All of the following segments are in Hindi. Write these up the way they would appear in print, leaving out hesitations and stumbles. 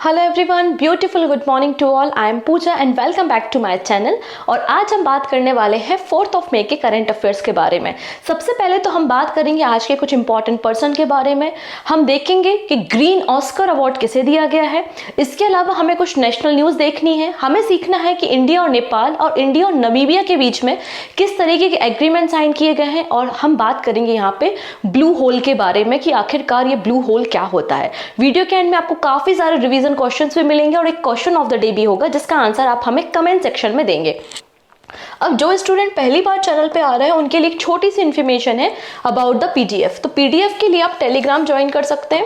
Hello everyone, beautiful good morning to all. I am Pooja and welcome back to my channel. और आज हम बात करने वाले हैं 4 मई के करंट अफेयर्स के बारे में। सबसे पहले तो हम बात करेंगे आज के कुछ इंपॉर्टेंट पर्सन के बारे में। हम देखेंगे कि ग्रीन ऑस्कर अवार्ड किसे दिया गया है। इसके अलावा हमें कुछ नेशनल न्यूज़ देखनी है। हमें सीखना है कि इंडिया और नेपाल और इंडिया और नामीबिया के बीच में किस तरीके के एग्रीमेंट साइन किए गए हैं। और हम बात करेंगे यहाँ पे ब्लू होल के बारे में कि आखिरकार ये ब्लू होल क्या होता है। वीडियो के एंड में आपको काफ़ी सारे रिवीजन क्वेश्चंस भी मिलेंगे और एक क्वेश्चन ऑफ द डे भी होगा जिसका आंसर आप हमें कमेंट सेक्शन में देंगे। अब जो स्टूडेंट पहली बार चैनल पे आ रहे हैं उनके लिए एक छोटी सी इन्फॉर्मेशन है अबाउट द पीडीएफ। तो पीडीएफ के लिए आप टेलीग्राम ज्वाइन कर सकते हैं।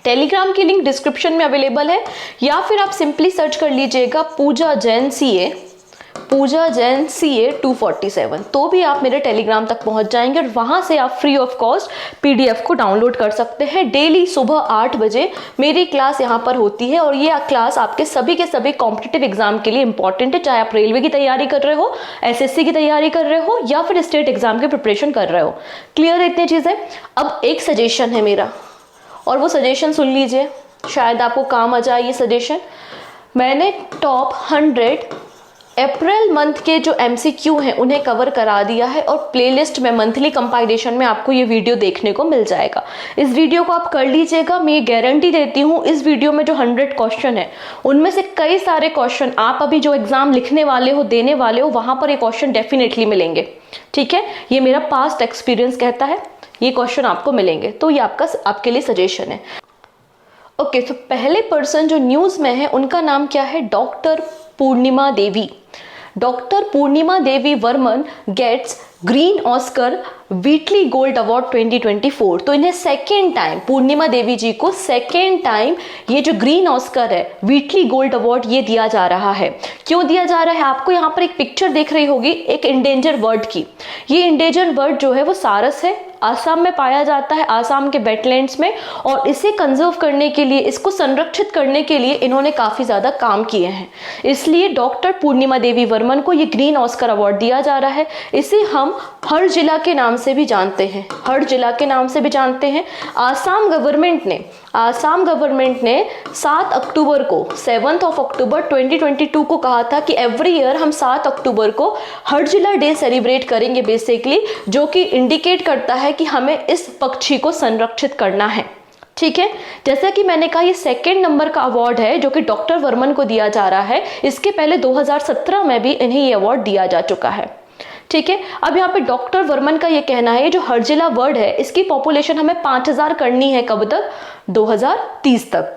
टेलीग्राम की लिंक डिस्क्रिप्शन में अवेलेबल है, या फिर आप सिंपली सर्च कर लीजिएगा पूजा जैन CA 247, तो भी आप मेरे टेलीग्राम तक पहुंच जाएंगे और वहां से आप फ्री ऑफ कॉस्ट पीडीएफ को डाउनलोड कर सकते हैं। डेली सुबह 8 बजे मेरी क्लास यहां पर होती है और ये क्लास आपके सभी के सभी कॉम्पिटिटिव एग्जाम के लिए इंपॉर्टेंट है, चाहे आप रेलवे की तैयारी कर रहे हो, एसएससी की तैयारी कर रहे हो या फिर स्टेट एग्जाम की प्रिपरेशन कर रहे हो। क्लियर है इतनी चीजें। अब एक सजेशन है मेरा, और वो सजेशन सुन लीजिए, शायद आपको काम आ जाए ये सजेशन। मैंने टॉप 100 अप्रैल मंथ के जो MCQ हैं उन्हें कवर करा दिया है और प्लेलिस्ट में मंथली कंपाइलेशन में आपको ये वीडियो देखने को मिल जाएगा। इस वीडियो को आप कर लीजिएगा। मैं ये गारंटी देती हूँ इस वीडियो में जो 100 क्वेश्चन है उनमें से कई सारे क्वेश्चन आप अभी जो एग्जाम लिखने वाले हो, देने वाले हो, वहां पर ये क्वेश्चन डेफिनेटली मिलेंगे। ठीक है, ये मेरा पास्ट एक्सपीरियंस कहता है ये क्वेश्चन आपको मिलेंगे, तो ये आपके लिए सजेशन है। ओके, तो पहले पर्सन जो न्यूज में है उनका नाम क्या है? Doctor Purnima Devi. Doctor Purnima Devi Barman gets green Oscar Whitley gold award 2024। तो इन्हें सेकेंड टाइम, पूर्णिमा देवी जी को सेकेंड टाइम ये जो ग्रीन ऑस्कर है, व्हीटली गोल्ड अवार्ड, ये दिया जा रहा है। क्यों दिया जा रहा है? आपको यहाँ पर एक पिक्चर देख रही होगी एक इंडेंजर बर्ड की। ये इंडेंजर बर्ड जो है वो सारस है, आसाम में पाया जाता है, आसाम के वेटलैंड्स में। और इसे कंजर्व करने के लिए, इसको संरक्षित करने के लिए इन्होंने काफी ज्यादा काम किए हैं। इसलिए डॉक्टर पूर्णिमा देवी वर्मन को ये ग्रीन ऑस्कर अवार्ड दिया जा रहा है। इसे हम हर जिला के नाम से भी जानते हैं, हर जिला के नाम से भी जानते हैं। आसाम गवर्नमेंट ने 7 अक्टूबर को, 7 अक्टूबर 2022 को कहा था कि एवरी ईयर हम 7 अक्टूबर को हर जिला डे सेलिब्रेट करेंगे बेसिकली, जो कि इंडिकेट करता है कि हमें इस पक्षी को संरक्षित करना है। ठीक है, जैसा कि मैंने कहा ये सेकेंड नंबर का अवार्ड है जो कि डॉक्टर वर्मन को दिया जा रहा है। इसके पहले 2017 में भी इन्हें ये अवार्ड दिया जा चुका है। ठीक है, अब यहाँ पे डॉक्टर वर्मन का ये कहना है जो हर जिला वर्ड है इसकी पॉपुलेशन हमें 5000 करनी है। कब तक? 2030 तक।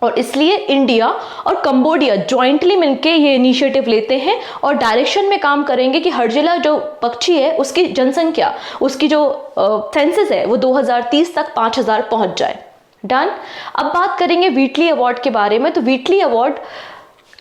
और इसलिए इंडिया और कंबोडिया ज्वाइंटली मिलके ये इनिशिएटिव लेते हैं और डायरेक्शन में काम करेंगे कि हर जिला जो पक्षी है उसकी जनसंख्या, उसकी जो सेंसस है वो 2030 तक 5000 पहुंच जाए। डन। अब बात करेंगे व्हीटली अवार्ड के बारे में। तो व्हीटली अवार्ड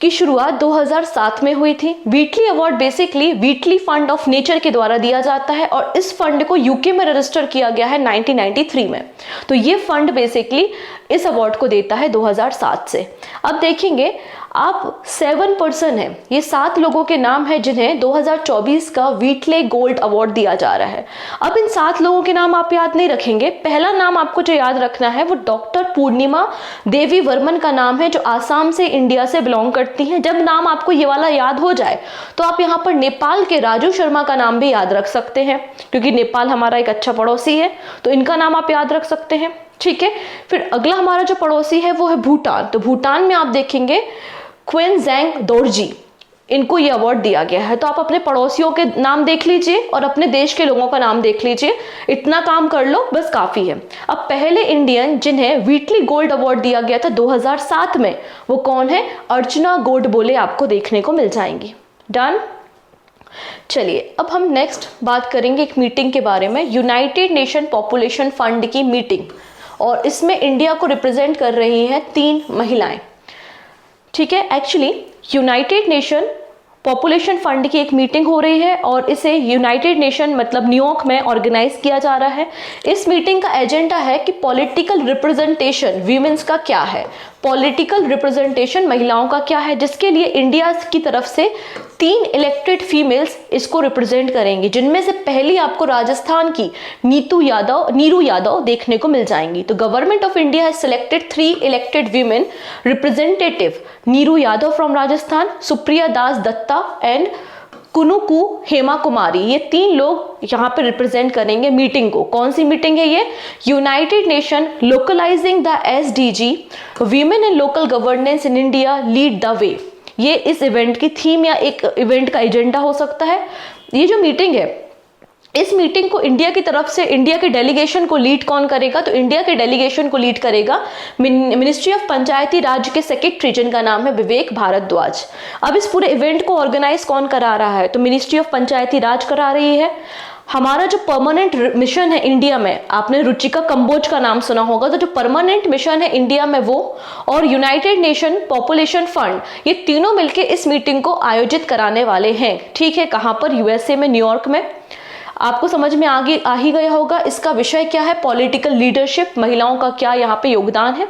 की शुरुआत 2007 में हुई थी। Whitley award basically Whitley fund of nature के द्वारा दिया जाता है और इस फंड को यूके में रजिस्टर किया गया है 1993 में। तो ये फंड बेसिकली इस अवार्ड को देता है 2007 से। अब देखेंगे आप 7 पर्सन है, ये 7 लोगों के नाम है जिन्हें 2024 का व्हीटली गोल्ड अवार्ड दिया जा रहा है। अब इन 7 लोगों के नाम आप याद नहीं रखेंगे। पहला नाम आपको जो याद रखना है वो डॉक्टर पूर्णिमा देवी वर्मन का नाम है, जो आसाम से, इंडिया से बिलोंग करती हैं। जब नाम आपको ये वाला याद हो जाए तो आप यहाँ पर नेपाल के राजू शर्मा का नाम भी याद रख सकते हैं, क्योंकि नेपाल हमारा एक अच्छा पड़ोसी है, तो इनका नाम आप याद रख सकते हैं। ठीक है, फिर अगला हमारा जो पड़ोसी है वो है भूटान। तो भूटान में आप देखेंगे क्वेनजैंग दोरजी, इनको ये अवार्ड दिया गया है। तो आप अपने पड़ोसियों के नाम देख लीजिए और अपने देश के लोगों का नाम देख लीजिए, इतना काम कर लो बस काफी है। अब पहले इंडियन जिन्हें व्हीटली गोल्ड अवार्ड दिया गया था 2007 में, वो कौन है? अर्चना गोडबोले आपको देखने को मिल जाएंगी। डन। चलिए अब हम नेक्स्ट बात करेंगे एक मीटिंग के बारे में, यूनाइटेड नेशन पॉपुलेशन फंड की मीटिंग। और इसमें इंडिया को रिप्रेजेंट कर रही हैं 3 महिलाएं। ठीक है, actually United nation population fund की एक मीटिंग हो रही है और इसे यूनाइटेड नेशन मतलब न्यूयॉर्क में ऑर्गेनाइज किया जा रहा है। इस मीटिंग का एजेंडा है कि पॉलिटिकल रिप्रेजेंटेशन वीमेंस का क्या है, पॉलिटिकल रिप्रेजेंटेशन महिलाओं का क्या है, जिसके लिए इंडिया की तरफ से 3 इलेक्टेड फीमेल्स इसको रिप्रेजेंट करेंगी, जिनमें से पहली आपको राजस्थान की नीरू यादव देखने को मिल जाएंगी। तो government of India has selected 3 elected women representative, Neeru Yadav from Rajasthan, Supriya Das Datta and Kunuku Hema Kumari. ये 3 लोग यहाँ पे रिप्रेजेंट करेंगे मीटिंग को। कौन सी मीटिंग है ये? United Nation localizing the SDG women in local governance in India lead the way. ये इस इवेंट की थीम या एक इवेंट का एजेंडा हो सकता है। ये जो मीटिंग है, इस मीटिंग को इंडिया की तरफ से इंडिया के डेलीगेशन को लीड कौन करेगा? तो इंडिया के डेलीगेशन को लीड करेगा मिनिस्ट्री ऑफ पंचायती राज के सेक्रेटरी, जिनका नाम है विवेक भारद्वाज। अब इस पूरे इवेंट को ऑर्गेनाइज कौन करा रहा है? तो मिनिस्ट्री ऑफ पंचायती राज करा रही है। हमारा जो परमानेंट मिशन है इंडिया में, आपने रुचिका कंबोज का नाम सुना होगा, तो जो परमानेंट मिशन है इंडिया में वो और यूनाइटेड नेशन पॉपुलेशन फंड, ये तीनों मिलकर इस मीटिंग को आयोजित कराने वाले हैं। ठीक है, कहां पर? यूएसए में, न्यूयॉर्क में। आपको समझ में आ ही गया होगा इसका विषय क्या है, पॉलिटिकल लीडरशिप, महिलाओं का क्या यहाँ पे योगदान है।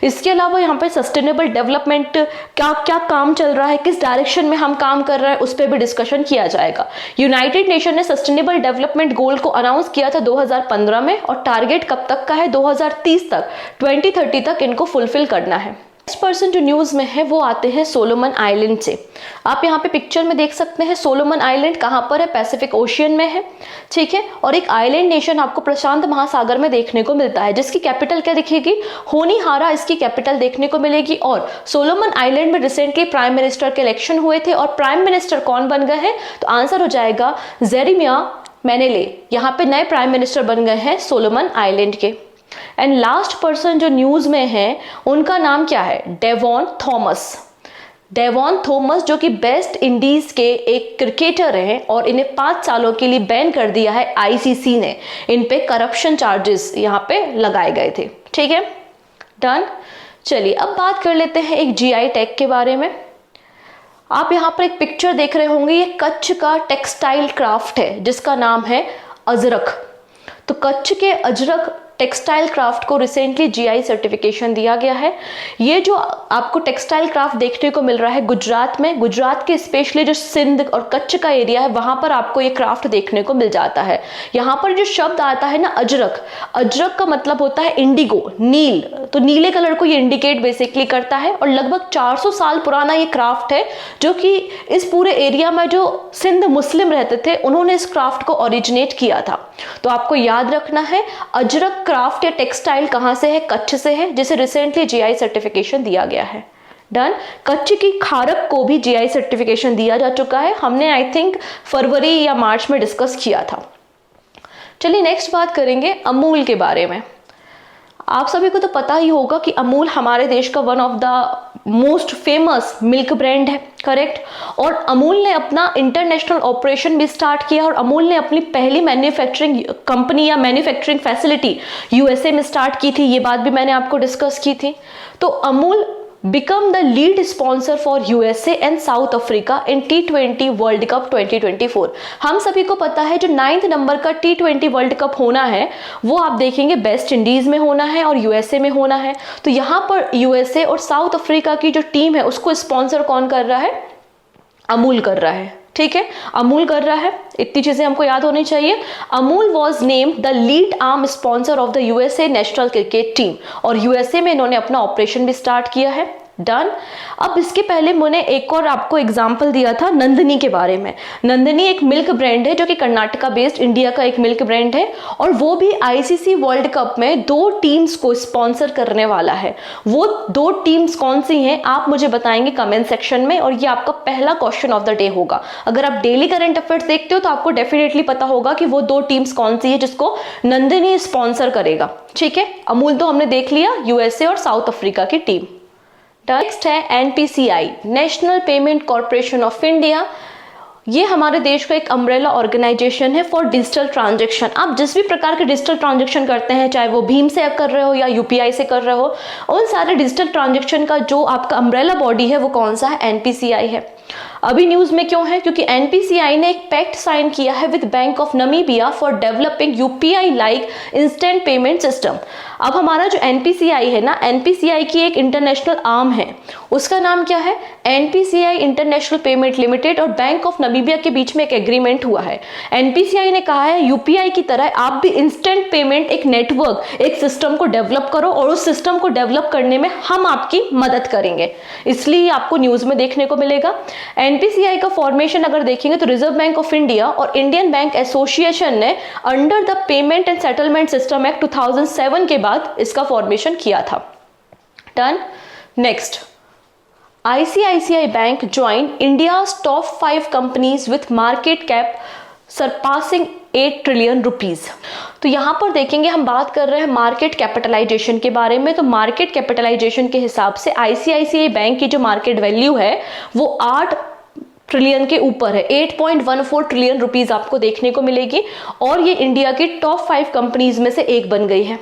इसके अलावा यहाँ पे सस्टेनेबल डेवलपमेंट क्या क्या काम चल रहा है, किस डायरेक्शन में हम काम कर रहे हैं, उस पर भी डिस्कशन किया जाएगा। यूनाइटेड नेशन ने सस्टेनेबल डेवलपमेंट गोल को अनाउंस किया था 2015 में और टारगेट कब तक का है? 2030 तक, 2030 तक इनको फुलफिल करना है। नेक्स्ट पर्सन जो न्यूज में है वो आते हैं सोलोमन आइलैंड से। आप यहाँ पे पिक्चर में देख सकते हैं सोलोमन आइलैंड कहाँ पर है? पैसिफिक ओशियन में है। ठीक है, और एक आइलैंड नेशन आपको प्रशांत महासागर में देखने को मिलता है, जिसकी कैपिटल क्या दिखेगी? होनीहारा इसकी कैपिटल देखने को मिलेगी। और सोलोमन आइलैंड में रिसेंटली प्राइम मिनिस्टर के इलेक्शन हुए थे और प्राइम मिनिस्टर कौन बन गए हैं? तो आंसर हो जाएगा जेरेमिया मेनेले। यहाँ पे नए प्राइम मिनिस्टर बन गए हैं सोलोमन आइलैंड के। एंड लास्ट पर्सन जो न्यूज में है उनका नाम क्या है? Devon Thomas. डेवॉन थॉमस जो कि वेस्ट इंडीज के एक क्रिकेटर हैं और इन्हें 5 सालों के लिए बैन कर दिया है आईसीसी ने। इन पे करप्शन चार्जेस यहाँ पे लगाए गए थे। ठीक है, डन। चलिए अब बात कर लेते हैं एक जीआई टैग के बारे में। आप यहाँ पर एक पिक्चर देख रहे होंगे, ये कच्छ का टेक्सटाइल क्राफ्ट है जिसका नाम है अजरक। तो कच्छ के अजरक टेक्सटाइल क्राफ्ट को रिसेंटली जीआई सर्टिफिकेशन दिया गया है। ये जो आपको टेक्सटाइल क्राफ्ट देखने को मिल रहा है गुजरात में, गुजरात के स्पेशली जो सिंध और कच्छ का एरिया है वहां पर आपको ये क्राफ्ट देखने को मिल जाता है। यहाँ पर जो शब्द आता है ना अजरक, अजरक का मतलब होता है इंडिगो, नील। तो नीले कलर को ये इंडिकेट बेसिकली करता है और लगभग 400 साल पुराना ये क्राफ्ट है, जो कि इस पूरे एरिया में जो सिंध मुस्लिम रहते थे उन्होंने इस क्राफ्ट को ओरिजिनेट किया था। तो आपको याद रखना है अजरक क्राफ्ट या टेक्सटाइल कहां से है? कच्छ से है, जिसे रिसेंटली जीआई सर्टिफिकेशन दिया गया है। डन। कच्छ की खारक को भी जीआई सर्टिफिकेशन दिया जा चुका है, हमने आई थिंक फरवरी या मार्च में डिस्कस किया था। चलिए नेक्स्ट बात करेंगे अमूल के बारे में। आप सभी को तो पता ही होगा कि अमूल हमारे देश का one of the most famous milk brand है, करेक्ट। और अमूल ने अपना इंटरनेशनल ऑपरेशन भी स्टार्ट किया और अमूल ने अपनी पहली मैन्युफैक्चरिंग कंपनी या मैन्युफैक्चरिंग फैसिलिटी यूएसए में स्टार्ट की थी। ये बात भी मैंने आपको डिस्कस की थी। तो Amul become the lead sponsor for USA and South Africa in T20 World Cup 2024। हम सभी को पता है जो 9th नंबर का T20 वर्ल्ड कप होना है वो आप देखेंगे वेस्ट इंडीज में होना है और यूएसए में होना है। तो यहाँ पर यूएसए और साउथ अफ्रीका की जो टीम है उसको स्पॉन्सर कौन कर रहा है? अमूल कर रहा है। ठीक है, अमूल कर रहा है, इतनी चीजें हमको याद होनी चाहिए। Amul was named the lead arm sponsor of the USA national cricket team और यूएसए में इन्होंने अपना ऑपरेशन भी स्टार्ट किया है। डन। अब इसके पहले मैंने एक और आपको एग्जांपल दिया था नंदिनी के बारे में। नंदिनी एक मिल्क ब्रांड है जो कि कर्नाटका बेस्ड इंडिया का एक मिल्क ब्रांड है और वो भी आईसीसी वर्ल्ड कप में 2 टीम्स को स्पॉन्सर करने वाला है। वो 2 टीम्स कौन सी हैं आप मुझे बताएंगे कमेंट सेक्शन में और ये आपका पहला क्वेश्चन ऑफ द डे होगा। अगर आप डेली करंट अफेयर्स देखते हो तो आपको डेफिनेटली पता होगा कि वो 2 टीम्स कौन सी है जिसको नंदिनी स्पॉन्सर करेगा। ठीक है, अमूल तो हमने देख लिया, यूएसए और साउथ अफ्रीका की टीम। नेक्स्ट है NPCI, national payment corporation of India. ये हमारे देश का एक अम्ब्रेला ऑर्गेनाइजेशन है फॉर डिजिटल ट्रांजैक्शन। आप जिस भी प्रकार के डिजिटल ट्रांजैक्शन करते हैं, चाहे वो भीम से कर रहे हो या यूपीआई से कर रहे हो, उन सारे डिजिटल ट्रांजैक्शन का जो आपका अम्ब्रेला बॉडी है वो कौन सा है? एनपीसीआई है। अभी न्यूज में क्यों है? क्योंकि एनपीसीआई ने एक पैक्ट साइन किया है with bank of Namibia for developing UPI like instant payment system. अब हमारा जो एनपीसीआई है ना, एनपीसीआई की एक इंटरनेशनल आर्म है, उसका नाम क्या है? एनपीसीआई इंटरनेशनल पेमेंट लिमिटेड और बैंक ऑफ नमीबिया के बीच में एक एग्रीमेंट हुआ है। एनपीसीआई ने कहा है यूपीआई की तरह आप भी इंस्टेंट पेमेंट एक नेटवर्क, एक सिस्टम को डेवलप करो और उस सिस्टम को डेवलप करने में हम आपकी मदद करेंगे। इसलिए आपको न्यूज में देखने को मिलेगा। एनपीसीआई का फॉर्मेशन अगर देखेंगे तो रिजर्व बैंक ऑफ इंडिया और इंडियन बैंक एसोसिएशन ने under the payment and settlement system act 2007 के बाद इसका फॉर्मेशन किया था। Done. Next, ICICI Bank joined India's top 5 companies with market cap surpassing 8 trillion rupees. तो यहां पर देखेंगे, हम बात कर रहे हैं मार्केट कैपिटलाइजेशन के बारे में। तो मार्केट कैपिटलाइजेशन के हिसाब से ICICI बैंक की जो मार्केट वैल्यू है वो 8 ट्रिलियन के ऊपर है। 8.14 ट्रिलियन रुपीज आपको देखने को मिलेगी और ये इंडिया की टॉप 5 कंपनीज में से एक बन गई है।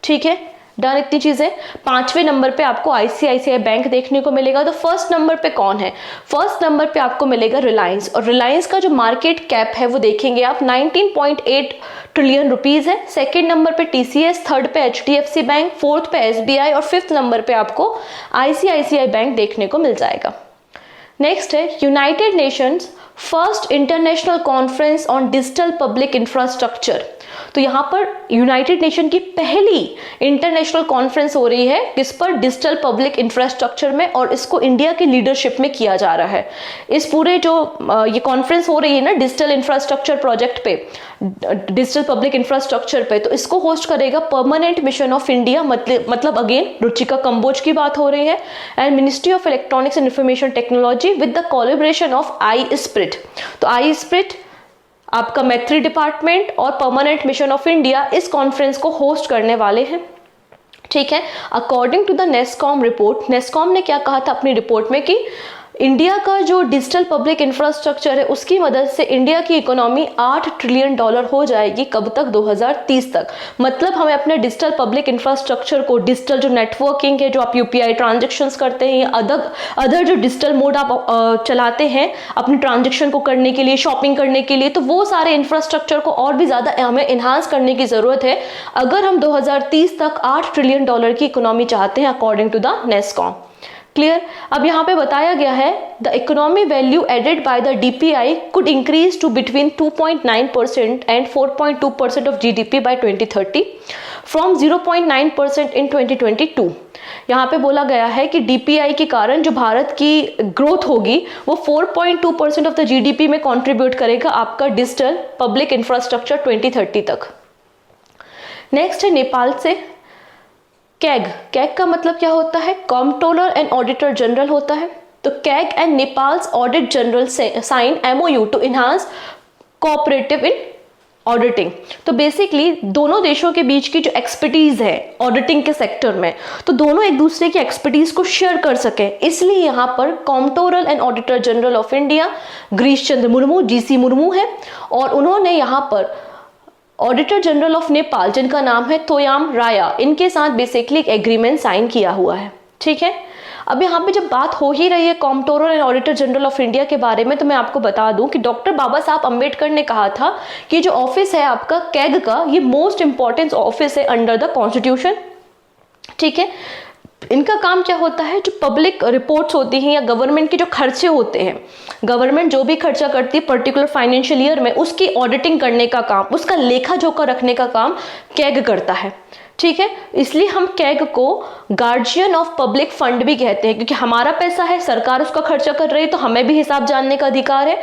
ठीक है, डन। इतनी चीजें। 5वें नंबर पे आपको ICICI बैंक देखने को मिलेगा। तो फर्स्ट नंबर पे कौन है? फर्स्ट नंबर पे आपको मिलेगा रिलायंस, और रिलायंस का जो मार्केट कैप है वो देखेंगे आप 19.8 ट्रिलियन रुपीज है। सेकेंड नंबर पे TCS, थर्ड पे HDFC बैंक, फोर्थ पे SBI और फिफ्थ नंबर पे आपको ICICI बैंक देखने को मिल जाएगा। नेक्स्ट है United Nations first international conference on digital public infrastructure. तो यहाँ पर यूनाइटेड नेशन की पहली इंटरनेशनल कॉन्फ्रेंस हो रही है किस पर? डिजिटल पब्लिक इंफ्रास्ट्रक्चर में, और इसको इंडिया की लीडरशिप में किया जा रहा है। इस पूरे जो ये कॉन्फ्रेंस हो रही है ना डिजिटल इंफ्रास्ट्रक्चर प्रोजेक्ट पे, डिजिटल पब्लिक इंफ्रास्ट्रक्चर पे, तो इसको होस्ट करेगा परमानेंट मिशन ऑफ इंडिया, मतलब अगेन रुचिका कंबोज की बात हो रही है, and ministry of electronics and information technology with the collaboration of iSPRIT। तो iSPRIT आपका मैत्री डिपार्टमेंट और परमानेंट मिशन ऑफ इंडिया इस कॉन्फ्रेंस को होस्ट करने वाले हैं। ठीक है। According to the Nasscom report, Nasscom ने क्या कहा था अपनी रिपोर्ट में कि इंडिया का जो डिजिटल पब्लिक इंफ्रास्ट्रक्चर है उसकी मदद से इंडिया की इकोनॉमी 8 ट्रिलियन डॉलर हो जाएगी। कब तक? 2030 तक। मतलब हमें अपने डिजिटल पब्लिक इंफ्रास्ट्रक्चर को, डिजिटल जो नेटवर्किंग है, जो आप यूपीआई ट्रांजेक्शन्स करते हैं या अदर जो डिजिटल मोड आप चलाते हैं अपने ट्रांजेक्शन को करने के लिए, शॉपिंग करने के लिए, तो वो सारे इंफ्रास्ट्रक्चर को और भी ज़्यादा हमें इन्हांस करने की ज़रूरत है अगर हम 2030 तक 8 ट्रिलियन डॉलर की इकोनॉमी चाहते हैं according to the Nasscom. Clear. अब यहाँ पे बताया गया है the economy value added by the DPI could increase to between 2.9% and 4.2% of GDP by 2030 from 0.9% in 2022। यहाँ पे बोला गया है कि DPI के कारण जो भारत की ग्रोथ होगी वो 4.2% ऑफ द GDP में कंट्रीब्यूट करेगा आपका डिजिटल पब्लिक इंफ्रास्ट्रक्चर 2030 तक। नेक्स्ट है नेपाल से कैग। कैग का मतलब क्या होता है? कंट्रोलर एंड ऑडिटर जनरल होता है। तो CAG and Nepal's audit general sign MOU to enhance cooperative in auditing. तो बेसिकली दोनों देशों के बीच की जो एक्सपर्टीज है ऑडिटिंग के सेक्टर में, तो दोनों एक दूसरे की एक्सपर्टीज को शेयर कर सके, इसलिए यहाँ पर controller and auditor general of India Girish Chandra Murmu, GC Murmu है, और उन्होंने यहाँ पर ऑडिटर जनरल ऑफ नेपाल जिनका नाम है तोयाम राया, इनके साथ बेसिकली एक एग्रीमेंट साइन किया हुआ है। ठीक है। अब यहाँ पे जब बात हो ही रही है controller and auditor general of India के बारे में, तो मैं आपको बता दूं कि डॉक्टर बाबा साहब अम्बेडकर ने कहा था कि जो ऑफिस है आपका कैग का, ये मोस्ट इंपॉर्टेंट ऑफिस है अंडर द कॉन्स्टिट्यूशन। ठीक है। इनका काम क्या होता है? जो पब्लिक रिपोर्ट्स होती हैं या गवर्नमेंट के जो खर्चे होते हैं, गवर्नमेंट जो भी खर्चा करती है पर्टिकुलर फाइनेंशियल ईयर में, उसकी ऑडिटिंग करने का काम, उसका लेखा जोखा रखने का काम कैग करता है। ठीक है। इसलिए हम कैग को गार्जियन ऑफ पब्लिक फंड भी कहते हैं, क्योंकि हमारा पैसा है, सरकार उसका खर्चा कर रही है, तो हमें भी हिसाब जानने का अधिकार है।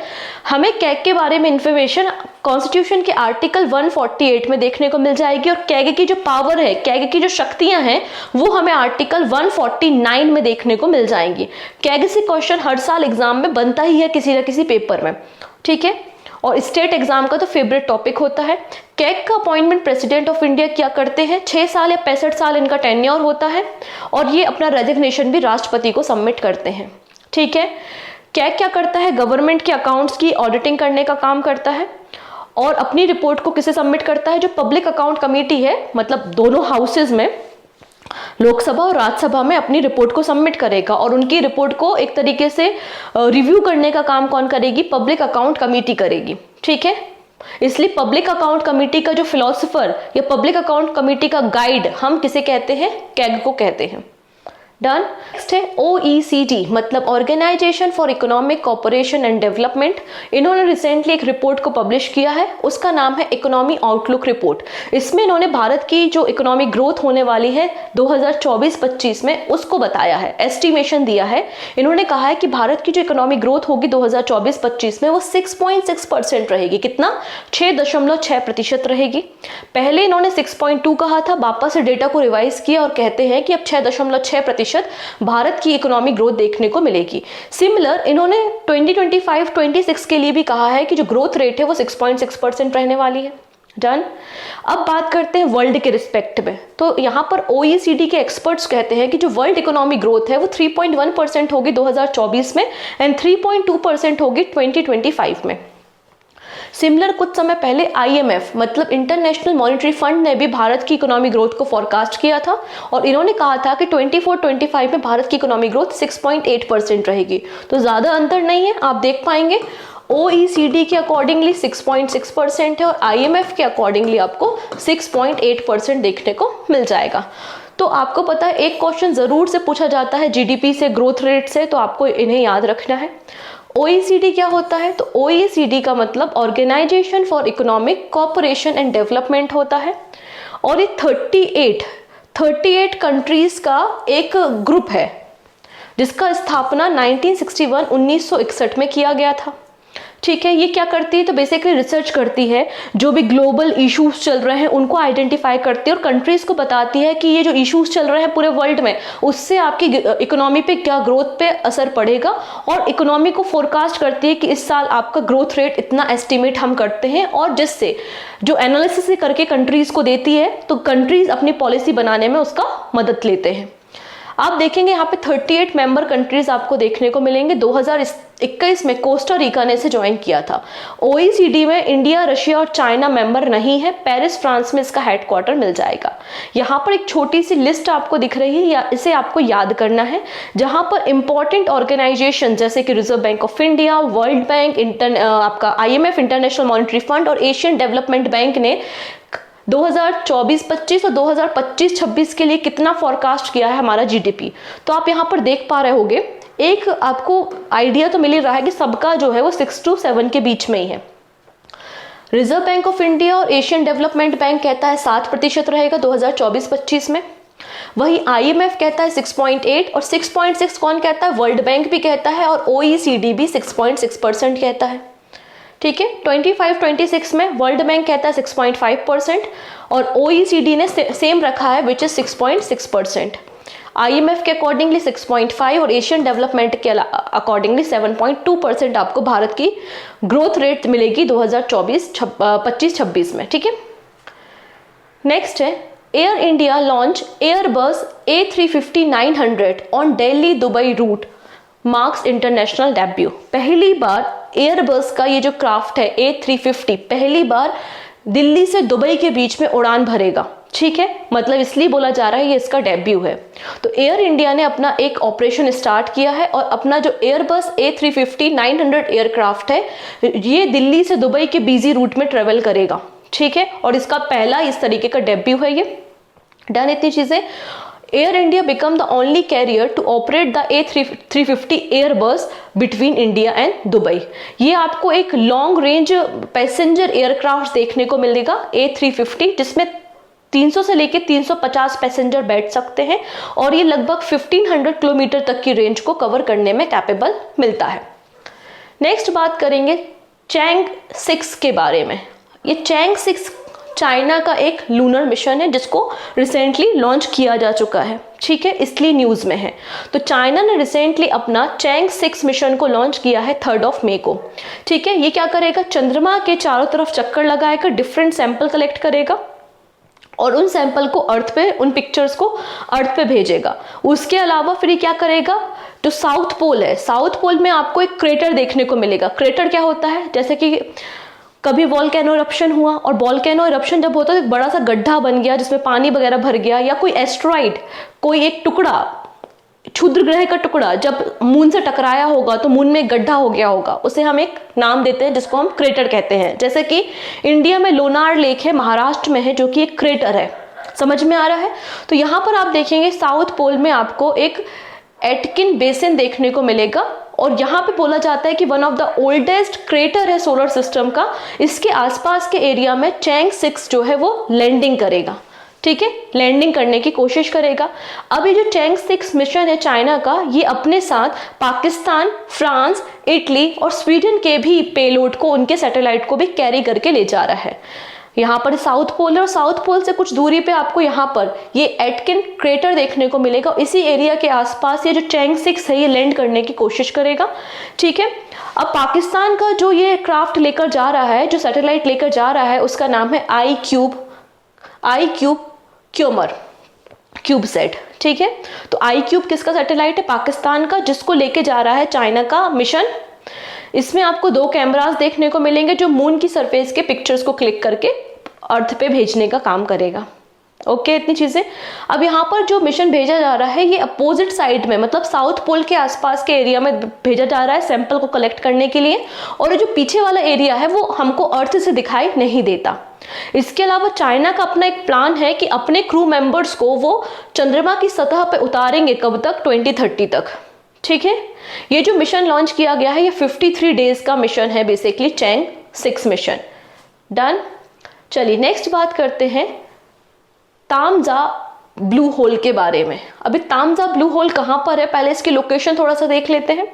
हमें कैग के बारे में इंफॉर्मेशन कॉन्स्टिट्यूशन के आर्टिकल 148 में देखने को मिल जाएगी, और कैग की जो पावर है, कैग की जो शक्तियां हैं, वो हमें आर्टिकल 149 में देखने को मिल जाएंगी। कैग से क्वेश्चन हर साल एग्जाम में बनता ही है किसी न किसी पेपर में। ठीक है। और स्टेट एग्जाम का तो फेवरेट टॉपिक होता है। कैग का अपॉइंटमेंट प्रेसिडेंट ऑफ इंडिया क्या करते हैं? 6 साल या 65 साल इनका टेन्योर होता है, और ये अपना रेजिग्नेशन भी राष्ट्रपति को सबमिट करते हैं। ठीक है। कैग क्या करता है? गवर्नमेंट के अकाउंट्स की ऑडिटिंग करने का काम करता है, और अपनी रिपोर्ट को किसे सबमिट करता है? जो पब्लिक अकाउंट कमेटी है, मतलब दोनों हाउसेज में, लोकसभा और राज्यसभा में अपनी रिपोर्ट को सबमिट करेगा और उनकी रिपोर्ट को एक तरीके से रिव्यू करने का काम कौन करेगी? पब्लिक अकाउंट कमेटी करेगी। ठीक है, इसलिए पब्लिक अकाउंट कमेटी का जो फिलोसोफर या पब्लिक अकाउंट कमेटी का गाइड हम किसे कहते हैं? कैग को कहते हैं। डन। नेक्स्ट है OECD, मतलब organisation for economic cooperation and development. इन्होंने रिसेंटली एक रिपोर्ट को पब्लिश किया है, उसका नाम है इकोनॉमी आउटलुक रिपोर्ट। इसमें इन्होंने भारत की जो इकोनॉमिक ग्रोथ होने वाली है 2024-25 में उसको बताया है, एस्टिमेशन दिया है। इन्होंने कहा है कि भारत की जो इकोनॉमिक ग्रोथ होगी 2024-25 में वो 6.6% रहेगी। कितना? 6.6% रहेगी। पहले इन्होंने 6.2 कहा था, वापस से डेटा को रिवाइज किया और कहते हैं कि अब 6.6% भारत की इकोनॉमिक ग्रोथ देखने को मिलेगी। सिमिलर इन्होंने 2025-26 के लिए भी कहा है कि जो ग्रोथ रेट है वो 6.6% रहने वाली है। डन। अब बात करते हैं वर्ल्ड के रिस्पेक्ट में। तो यहाँ पर OECD के एक्सपर्ट्स कहते हैं कि जो वर्ल्ड इकोनॉमिक ग्रोथ है वो 3.1% होगी 2024 में एंड 3.2% होगी 2025 में। सिमिलर कुछ समय पहले IMF मतलब इंटरनेशनल मॉनेटरी फंड ने भी भारत की इकोनॉमिक ग्रोथ को फोरकास्ट किया था और इन्होंने कहा था कि 24-25 में भारत की इकोनॉमिक ग्रोथ 6.8% रहेगी। तो ज़्यादा अंतर नहीं है, आप देख पाएंगे। OECD के अकॉर्डिंगली 6.6% है और IMF के अकॉर्डिंगली आपको 6.8% देखने को मिल जाएगा। तो आपको पता है एक क्वेश्चन ज़रूर से पूछा जाता है GDP से, ग्रोथ रेट से, तो आपको इन्हें याद रखना है। OECD क्या होता है? तो OECD का मतलब organisation for economic cooperation and development होता है और ये 38 कंट्रीज का एक ग्रुप है जिसका स्थापना 1961 में किया गया था। ठीक है, ये क्या करती है? तो बेसिकली रिसर्च करती है, जो भी ग्लोबल इश्यूज चल रहे हैं उनको आइडेंटिफाई करती है और कंट्रीज को बताती है कि ये जो इश्यूज चल रहे हैं पूरे वर्ल्ड में उससे आपकी इकोनॉमी पे क्या ग्रोथ पे असर पड़ेगा और इकोनॉमी को फोरकास्ट करती है कि इस साल आपका ग्रोथ रेट इतना एस्टिमेट हम करते हैं और जिससे जो एनालिसिस करके कंट्रीज को देती है तो कंट्रीज अपनी पॉलिसी बनाने में उसका मदद लेते हैं। आप देखेंगे यहाँ पे 38 मेंबर कंट्रीज आपको देखने को मिलेंगे। 2021 में कोस्टा रिका ने इसे ज्वाइन किया था। OECD में इंडिया, रशिया और चाइना मेंबर नहीं है। पेरिस फ्रांस में इसका हेडक्वार्टर मिल जाएगा। यहाँ पर एक छोटी सी लिस्ट आपको दिख रही है, या इसे आपको याद करना है, जहाँ पर इंपॉर्टेंट ऑर्गेनाइजेशन जैसे कि reserve bank of India, world bank, आपका IMF इंटरनेशनल मॉनेटरी फंड और एशियन डेवलपमेंट बैंक ने 2024-25 और 2025-26 के लिए कितना फोरकास्ट किया है हमारा GDP। तो आप यहाँ पर देख पा रहे होगे, एक आपको आइडिया तो मिल ही रहा है कि सबका जो है वो 6 to 7 के बीच में ही है। रिजर्व बैंक ऑफ इंडिया और एशियन डेवलपमेंट बैंक कहता है 7% रहेगा 2024-25 में। वही IMF कहता है 6.8 और 6.6 कौन कहता है? वर्ल्ड बैंक भी कहता है और OECD भी 6.6% कहता है। ठीक है, 25-26 में वर्ल्ड बैंक कहता है 6.5% और OECD ने सेम रखा है विच इज 6.6%। IMF के अकॉर्डिंगली 6.5 और एशियन डेवलपमेंट के अकॉर्डिंगली 7.2% आपको भारत की ग्रोथ रेट मिलेगी 2024-25-26 में। ठीक है, नेक्स्ट है Air India launch Airbus A350-900 on Delhi Dubai route marks international debut. पहली बार एयरबस का ये जो क्राफ्ट है A350 पहली बार दिल्ली से दुबई के बीच में उड़ान भरेगा। ठीक है, मतलब इसलिए बोला जा रहा है ये इसका डेब्यू है। तो एयर इंडिया ने अपना एक ऑपरेशन स्टार्ट किया है और अपना जो एयरबस A350-900 एयरक्राफ्ट है ये दिल्ली से दुबई के बिजी रूट में ट्रेवल करेगा। ठीक है, और इसका पहला इस तरीके का डेब्यू है ये। डन इतनी चीजें। Air India become the only carrier to operate the A350 Airbus between India and Dubai। ये आपको एक लॉन्ग रेंज पैसेंजर एयरक्राफ्ट देखने को मिलेगा A350, जिसमें 300 से लेकर 350 पैसेंजर बैठ सकते हैं और ये लगभग 1500 किलोमीटर तक की रेंज को कवर करने में कैपेबल मिलता है। नेक्स्ट बात करेंगे चैंग 6 के बारे में। ये चैंग 6 चाइना का एक लूनर मिशन है जिसको रिसेंटली लॉन्च किया जा चुका है। ठीक है, इसलिए न्यूज में है। तो चाइना ने रिसेंटली अपना चैंग 6 मिशन को लॉन्च किया है 3 मई को। ठीक है, ये क्या करेगा? चंद्रमा के चारों तरफ चक्कर लगाएगा, डिफरेंट सैंपल कलेक्ट करेगा और उन सैंपल को अर्थ पे, उन पिक्चर्स को अर्थ पे भेजेगा। उसके अलावा फिर ये क्या करेगा? जो साउथ पोल है, साउथ पोल में आपको एक क्रेटर देखने को मिलेगा। क्रेटर क्या होता है? जैसे कि कभी वॉल्केनो इरप्शन हुआ, और वॉल्केनो इरप्शन जब होता है तो एक बड़ा सा गड्ढा बन गया जिसमें पानी वगैरह भर गया, या कोई एस्ट्रॉइड, कोई एक टुकड़ा, क्षुद्र ग्रह का टुकड़ा जब मून से टकराया होगा तो मून में एक गड्ढा हो गया होगा, उसे हम एक नाम देते हैं जिसको हम क्रेटर कहते हैं। जैसे कि इंडिया में लोनार लेक है, महाराष्ट्र में है, जो कि एक क्रेटर है। समझ में आ रहा है? तो यहाँ पर आप देखेंगे साउथ पोल में आपको एक एटकिन बेसिन देखने को मिलेगा, और यहाँ पे बोला जाता है कि one of the oldest crater है सोलर सिस्टम का। इसके आसपास के एरिया में चैंग 6 जो है वो लैंडिंग करेगा। ठीक है, लैंडिंग करने की कोशिश करेगा। अब ये जो चैंग 6 मिशन है चाइना का, ये अपने साथ पाकिस्तान, फ्रांस, इटली और स्वीडन के भी पेलोड को, उनके सैटेलाइट को भी कैरी करके ले जा रहा है। यहाँ पर साउथ पोल है, और साउथ पोल से कुछ दूरी पे आपको यहाँ पर ये एटकिन क्रेटर देखने को मिलेगा। इसी एरिया के आसपास ये जो चैंग 6 है ये लैंड करने की कोशिश करेगा। ठीक है, अब पाकिस्तान का जो ये क्राफ्ट लेकर जा रहा है, जो सैटेलाइट लेकर जा रहा है, उसका नाम है आई क्यूमर क्यूबसेट। ठीक है, तो आई क्यूब किसका सैटेलाइट है? पाकिस्तान का, जिसको लेके जा रहा है चाइना का मिशन। इसमें आपको 2 कैमरास देखने को मिलेंगे जो मून की सरफेस के पिक्चर्स को क्लिक करके अर्थ पे भेजने का काम करेगा। ओके, इतनी चीजें। अब यहाँ पर जो मिशन भेजा जा रहा है ये अपोजिट साइड में, मतलब साउथ पोल के आसपास के एरिया में भेजा जा रहा है सैंपल को कलेक्ट करने के लिए, और जो पीछे वाला एरिया है वो हमको अर्थ से दिखाई नहीं देता। इसके अलावा चाइना का अपना एक प्लान है कि अपने क्रू मेंबर्स को वो चंद्रमा की सतह पर उतारेंगे। कब तक? 2030 तक। ठीक है, ये जो मिशन लॉन्च किया गया है ये 53 डेज का मिशन है, बेसिकली चैंग 6 मिशन। डन। चलिए नेक्स्ट बात करते हैं तामजा ब्लू होल के बारे में। अभी तामजा ब्लू होल कहाँ पर है, पहले इसकी लोकेशन थोड़ा सा देख लेते हैं।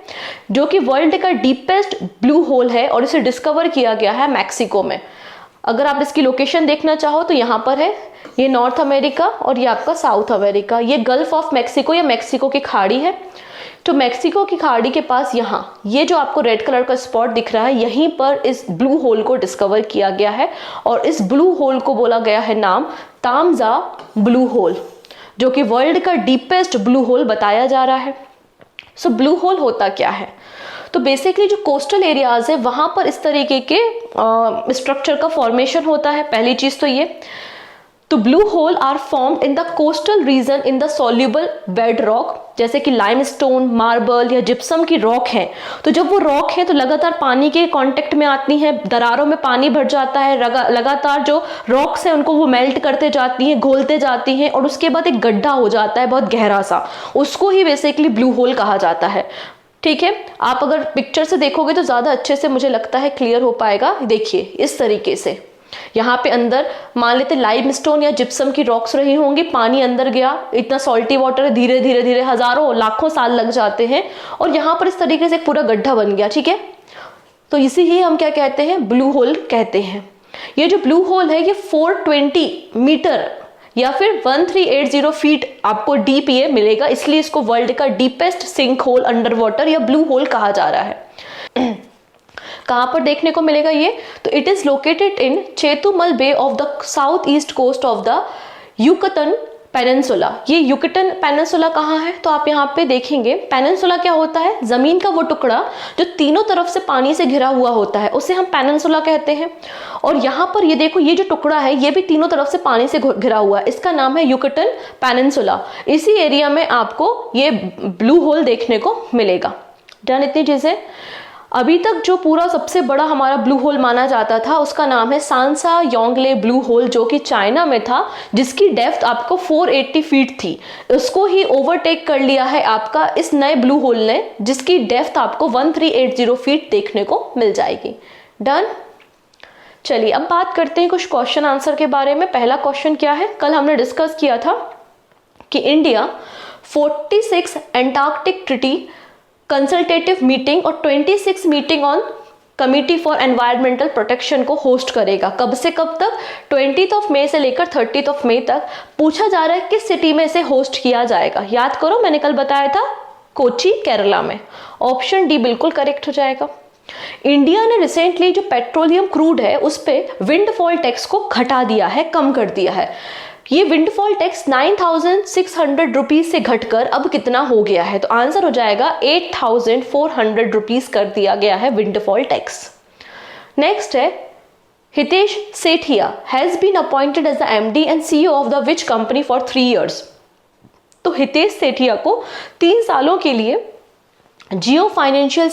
जो कि वर्ल्ड का डीपेस्ट ब्लू होल है और इसे डिस्कवर किया गया है मैक्सिको में। अगर आप इसकी लोकेशन देखना चाहो तो यहाँ पर है, ये नॉर्थ अमेरिका और ये आपका साउथ अमेरिका। ये गल्फ ऑफ मैक्सिको या मैक्सिको की खाड़ी है। तो मैक्सिको की खाड़ी के पास यहाँ ये जो आपको रेड कलर का स्पॉट दिख रहा है, यहीं पर इस ब्लू होल को डिस्कवर किया गया है, और इस ब्लू होल को बोला गया है नाम तामजा ब्लू होल, जो कि वर्ल्ड का डीपेस्ट ब्लू होल बताया जा रहा है। सो ब्लू होल होता क्या है? तो बेसिकली जो कोस्टल एरियाज है वहां पर इस तरीके के स्ट्रक्चर का फॉर्मेशन होता है। पहली चीज तो ये, तो blue hole are formed in the coastal region in the soluble bed rock, जैसे कि लाइमस्टोन, मार्बल या जिप्सम की रॉक है। तो जब वो रॉक है तो लगातार पानी के कांटेक्ट में आती हैं, दरारों में पानी भर जाता है, लगातार जो रॉक्स हैं उनको वो मेल्ट करते जाती हैं, घोलते जाती हैं, और उसके बाद एक गड्ढा हो जाता है बहुत गहरा सा, उसको ही बेसिकली ब्लू होल कहा जाता है। ठीक है, आप अगर पिक्चर से देखोगे तो ज़्यादा अच्छे से मुझे लगता है क्लियर हो पाएगा। देखिए इस तरीके से यहाँ पे अंदर मान लेते लाइमस्टोन या जिप्सम की रॉक्स रही होंगी, पानी अंदर गया, इतना सॉल्टी वाटर है, धीरे धीरे धीरे हजारों लाखों साल लग जाते हैं, और यहाँ पर इस तरीके से एक पूरा गड्ढा बन गया। ठीक है, तो इसी ही हम क्या कहते हैं? ब्लू होल कहते हैं। ये जो ब्लू होल है ये 420 मीटर या फिर 1380 फीट आपको डीप ये मिलेगा, इसलिए इसको वर्ल्ड का deepest sink hole under water या ब्लू होल कहा जा रहा है। कहाँ पर देखने को मिलेगा ये? तो it is located in Chetumal bay of the south east coast of the Yucatan peninsula. ये युकतन पेनिनसुला कहाँ है? तो आप यहाँ पे देखेंगे पेनिनसुला क्या होता है? जमीन का वो टुकड़ा जो तीनों तरफ से पानी से घिरा हुआ होता है, उसे हम पेनिनसुला कहते हैं। और यहाँ पर ये देखो, ये जो टुकड़ा है ये भी तीनों तरफ से पानी से घिरा हुआ है, इसका नाम है युकतन पेनिनसुला। इसी एरिया में आपको ये ब्लू होल देखने को मिलेगा। डन, इतनी चीजें। अभी तक जो पूरा सबसे बड़ा हमारा ब्लू होल माना जाता था उसका नाम है सांसा योंगले ब्लू होल, जो कि चाइना में था, जिसकी डेप्थ आपको 480 फीट थी। उसको ही ओवरटेक कर लिया है आपका इस नए ब्लू होल ने, जिसकी डेप्थ आपको 1380 फीट देखने को मिल जाएगी। डन। चलिए अब बात करते हैं कुछ क्वेश्चन आंसर के बारे में। पहला क्वेश्चन क्या है? कल हमने डिस्कस किया था कि India 46 Antarctic treaty consultative meeting और 26 meeting on committee for environmental protection को होस्ट करेगा। कब से कब तक? 20 मई से लेकर 30 मई तक। पूछा जा रहा है किस सिटी में इसे होस्ट किया जाएगा। याद करो, मैंने कल बताया था कोची, केरला में। ऑप्शन डी बिल्कुल करेक्ट हो जाएगा। इंडिया ने रिसेंटली जो पेट्रोलियम क्रूड है उस पे विंडफॉल टैक्स को घटा दिया है, कम कर दिया है। ये विंडफॉल टैक्स 9,600 रुपीज से घटकर अब कितना हो गया है? तो आंसर हो जाएगा 8,400 रुपीज कर दिया गया है विंडफॉल टैक्स। नेक्स्ट है Hitesh Sethia has been appointed as the MD and CEO of the which company for 3 years। तो हितेश सेठिया को 3 सालों के लिए जियो फाइनेंशियल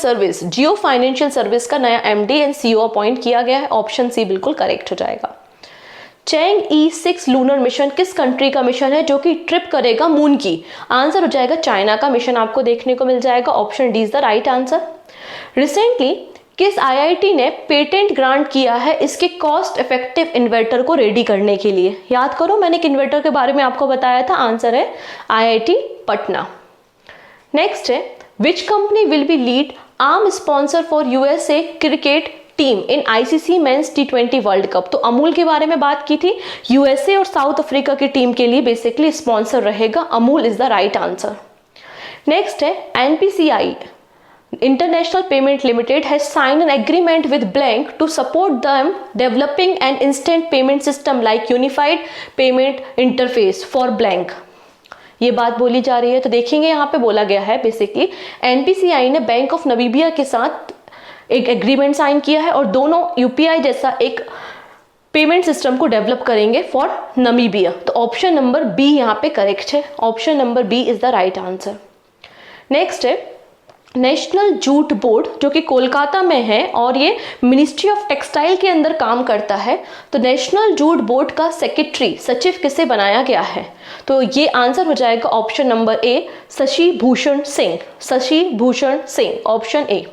सर्विस का नया एमडी एंड सीईओ अपॉइंट किया गया है। ऑप्शन सी बिल्कुल करेक्ट हो जाएगा। चैंग E6 लूनर मिशन किस कंट्री का मिशन है जो कि ट्रिप करेगा मून की? आंसर हो जाएगा चाइना का मिशन आपको देखने को मिल जाएगा। Option D is the right answer. Recently किस आईआईटी ने पेटेंट ग्रांट किया है इसके कॉस्ट इफेक्टिव इन्वर्टर को रेडी करने के लिए? याद करो, मैंने एक इन्वर्टर के बारे में आपको बताया था। आंसर है आईआईटी पटना। नेक्स्ट है which company will be lead arm sponsor for USA cricket team in ICC men's T20 world cup? तो अमूल के बारे में बात की थी। यूएसए और साउथ अफ्रीका की टीम के लिए बेसिकली स्पॉन्सर रहेगा। Amul is the right answer. Next है NPCI International Payment Limited has signed an agreement with Blank to support them developing an instant payment system like Unified Payment Interface for Blank। ये बात बोली जा रही है। तो देखेंगे यहाँ पे बोला गया है बेसिकली एनपीसीआई ने बैंक ऑफ नमीबिया के साथ एक एग्रीमेंट साइन किया है और दोनों यूपीआई जैसा एक पेमेंट सिस्टम को डेवलप करेंगे फॉर नमीबिया। तो ऑप्शन नंबर बी यहाँ पे करेक्ट है। Option number B is the right answer. Next है नेशनल जूट बोर्ड जो कि कोलकाता में है और ये मिनिस्ट्री ऑफ टेक्सटाइल के अंदर काम करता है। तो नेशनल जूट बोर्ड का सेक्रेटरी सचिव किसे बनाया गया है? तो ये आंसर हो जाएगा option number A Shashi Bhushan Singh. Shashi Bhushan Singh, option A.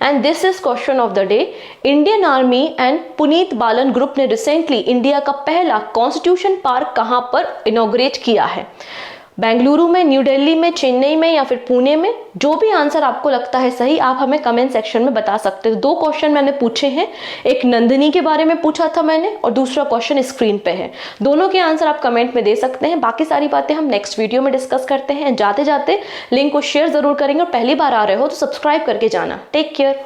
And this is question of the day. Indian army and Puneet Balan group ने रिसेंटली इंडिया का पहला कॉन्स्टिट्यूशन पार्क कहां पर इनॉग्रेट किया है? बेंगलुरु में, न्यू दिल्ली में, चेन्नई में या फिर पुणे में? जो भी आंसर आपको लगता है सही आप हमें कमेंट सेक्शन में बता सकते हो। 2 क्वेश्चन मैंने पूछे हैं, एक नंदिनी के बारे में पूछा था मैंने और दूसरा क्वेश्चन स्क्रीन पे है। दोनों के आंसर आप कमेंट में दे सकते हैं। बाकी सारी बातें हम नेक्स्ट वीडियो में डिस्कस करते हैं। जाते जाते लिंक को शेयर जरूर करेंगे और पहली बार आ रहे हो तो सब्सक्राइब करके जाना। Take care.